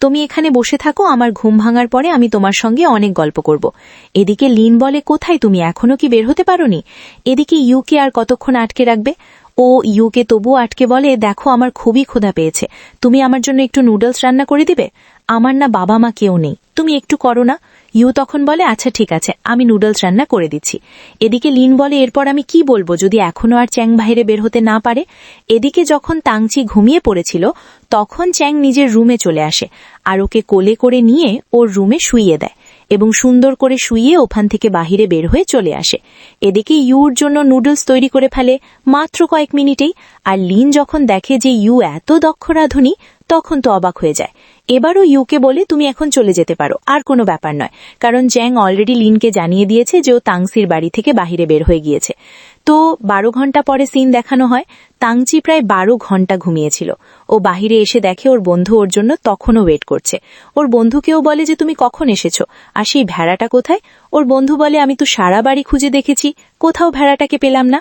তুমি এখানে বসে থাকো, আমার ঘুম ভাঙার পরে আমি তোমার সঙ্গে অনেক গল্প করব। এদিকে লিন বলে, কোথায় তুমি, এখনো কি বের হতে পারোনি? এদিকে ইউকে আর কতক্ষণ আটকে রাখবে? ও ইউকে তবুও আটকে বলে, দেখো আমার খুবই ক্ষুধা পেয়েছে, তুমি আমার জন্য একটু নুডলস রান্না করে দিবে? আমার না বাবা মা কেউ নেই, তুমি একটু করো না। ইউ তখন বলে, আচ্ছা ঠিক আছে, আমি নুডলস রান্না করে দিচ্ছি। এদিকে লিন বলে, এরপর আমি কি বলবো যদি এখনো আর চ্যাং বাইরে বের হতে না পারে? এদিকে যখন তাংচি ঘুমিয়ে পড়েছিল তখন চ্যাং নিজের রুমে চলে আসে আর ওকে কোলে করে নিয়ে ওর রুমে শুইয়ে দেয় এবং সুন্দর করে শুইয়ে ওখান থেকে বাহিরে বের হয়ে চলে আসে। এদিকে ইউর জন্য নুডলস তৈরি করে ফেলে মাত্র কয়েক মিনিটেই। আর লিন যখন দেখে যে ইউ এত দক্ষ রাঁধুনি তখন তো অবাক হয়ে যায়। এবারও ইউকে বলে, তুমি এখন চলে যেতে পারো, আর কোনো ব্যাপার নয়, কারণ চ্যাং অলরেডি লিনকে জানিয়ে দিয়েছে যে ও তাংসির বাড়ি থেকে বাহিরে বের হয়ে গিয়েছে। তো 12 ঘন্টা পরে সিন দেখানো হয়। তাংচি প্রায় 12 ঘন্টা ঘুমিয়েছিল। ও বাহিরে এসে দেখে ওর বন্ধু ওর জন্য তখনও ওয়েট করছে। ওর বন্ধুকেও বলে যে তুমি কখন এসেছো, আর সেই ভেড়াটা কোথায়? ওর বন্ধু বলে, আমি তো সারা বাড়ি খুঁজে দেখেছি, কোথাও ভেড়াটাকে পেলাম না।